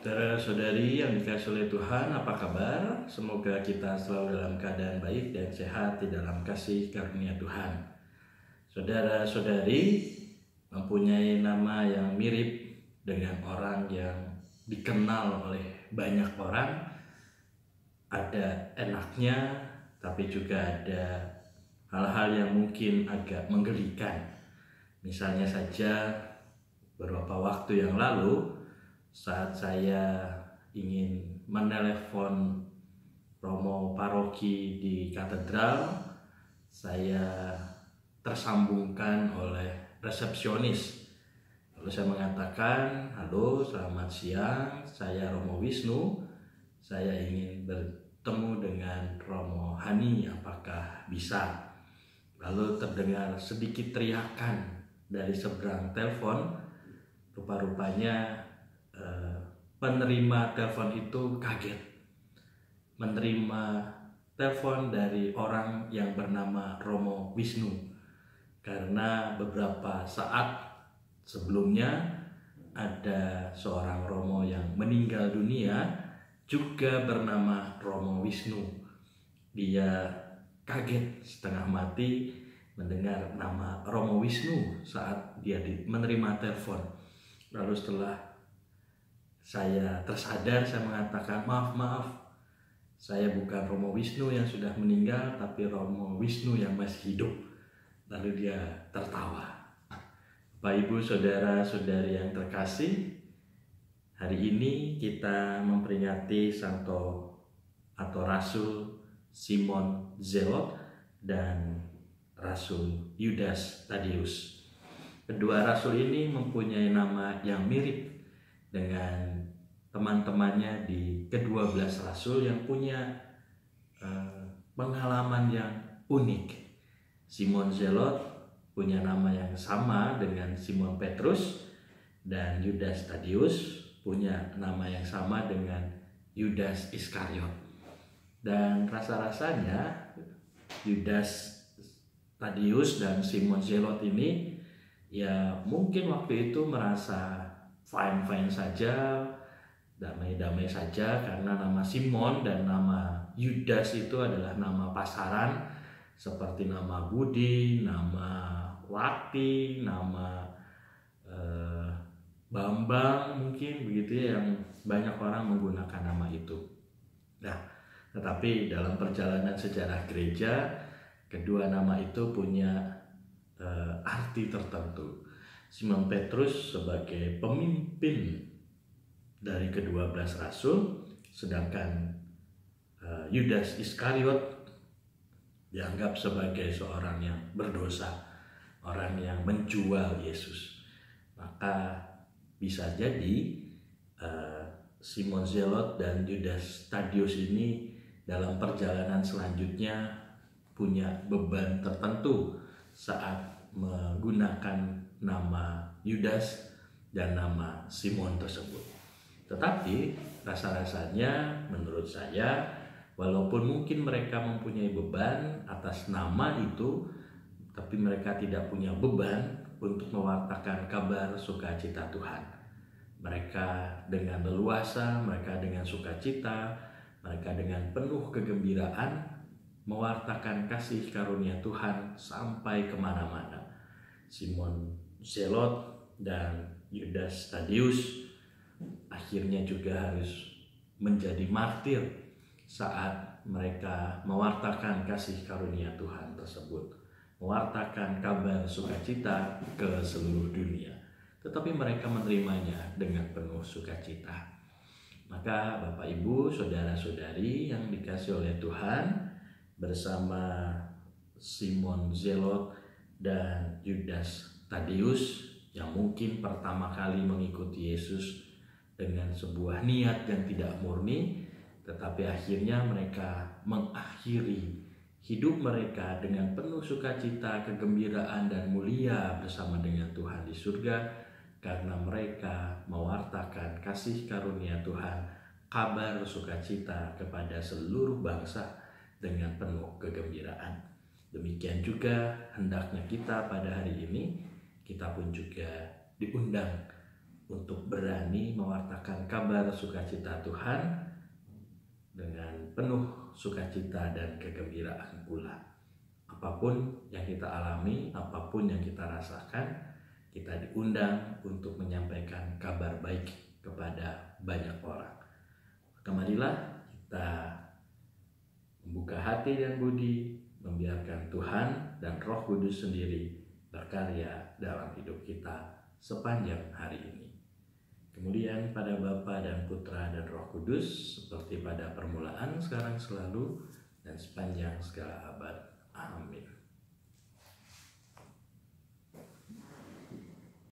Saudara-saudari yang dikasihi oleh Tuhan, apa kabar? Semoga kita selalu dalam keadaan baik dan sehat di dalam kasih karunia Tuhan. Saudara-saudari mempunyai nama yang mirip dengan orang yang dikenal oleh banyak orang. Ada enaknya, tapi juga ada hal-hal yang mungkin agak menggelikan. Misalnya saja beberapa waktu yang lalu, saat saya ingin menelepon Romo Paroki di katedral, saya tersambungkan oleh resepsionis. Lalu saya mengatakan, "Halo, selamat siang, saya Romo Wisnu. Saya ingin bertemu dengan Romo Hani, apakah bisa?" Lalu terdengar sedikit teriakan dari seberang telepon. Rupa-rupanya penerima telepon itu kaget menerima telepon dari orang yang bernama Romo Wisnu, karena beberapa saat sebelumnya ada seorang Romo yang meninggal dunia juga bernama Romo Wisnu. Dia kaget setengah mati mendengar nama Romo Wisnu saat dia menerima telepon. Lalu setelah saya tersadar, saya mengatakan, maaf, saya bukan Romo Wisnu yang sudah meninggal, tapi Romo Wisnu yang masih hidup. Lalu dia tertawa. Bapak, Ibu, saudara-saudari yang terkasih, hari ini kita memperingati Santo atau Rasul Simon Zelot dan Rasul Yudas Tadius. Kedua rasul ini mempunyai nama yang mirip dengan teman-temannya di ke-12 rasul yang punya pengalaman yang unik. Simon Zelot punya nama yang sama dengan Simon Petrus, dan Yudas Tadius punya nama yang sama dengan Yudas Iskariot. Dan rasa-rasanya Yudas Tadius dan Simon Zelot ini ya mungkin waktu itu merasa fine-fine saja, damai-damai saja, karena nama Simon dan nama Yudas itu adalah nama pasaran, seperti nama Budi, nama Wati, nama Bambang, mungkin begitu ya, yang banyak orang menggunakan nama itu. Nah, tetapi dalam perjalanan sejarah gereja, kedua nama itu punya arti tertentu. Simon Petrus sebagai pemimpin dari ke-12 rasul, sedangkan Yudas Iskariot dianggap sebagai seorang yang berdosa, orang yang menjual Yesus. Maka bisa jadi Simon Zelot dan Yudas Tadius ini dalam perjalanan selanjutnya punya beban tertentu saat menggunakan nama Yudas dan nama Simon tersebut. Tetapi rasa-rasanya menurut saya, walaupun mungkin mereka mempunyai beban atas nama itu, tapi mereka tidak punya beban untuk mewartakan kabar sukacita Tuhan. Mereka dengan leluasa, mereka dengan sukacita, mereka dengan penuh kegembiraan mewartakan kasih karunia Tuhan sampai kemana-mana. Simon Zelot dan Yudas Tadius akhirnya juga harus menjadi martir saat mereka mewartakan kasih karunia Tuhan tersebut, mewartakan kabar sukacita ke seluruh dunia. Tetapi mereka menerimanya dengan penuh sukacita. Maka Bapak, Ibu, saudara-saudari yang dikasihi oleh Tuhan, bersama Simon Zelot dan Yudas Tadius yang mungkin pertama kali mengikuti Yesus dengan sebuah niat yang tidak murni, tetapi akhirnya mereka mengakhiri hidup mereka dengan penuh sukacita, kegembiraan, dan mulia bersama dengan Tuhan di surga, karena mereka mewartakan kasih karunia Tuhan, kabar sukacita kepada seluruh bangsa dengan penuh kegembiraan. Demikian juga hendaknya kita pada hari ini, kita pun juga diundang untuk berani mewartakan kabar sukacita Tuhan dengan penuh sukacita dan kegembiraan pula. Apapun yang kita alami, apapun yang kita rasakan, kita diundang untuk menyampaikan kabar baik kepada banyak orang. Marilah kita membuka hati dan budi, membiarkan Tuhan dan Roh Kudus sendiri berkarya dalam hidup kita sepanjang hari ini. Kemuliaan pada Bapa dan Putra dan Roh Kudus, seperti pada permulaan, sekarang, selalu, dan sepanjang segala abad. Amin.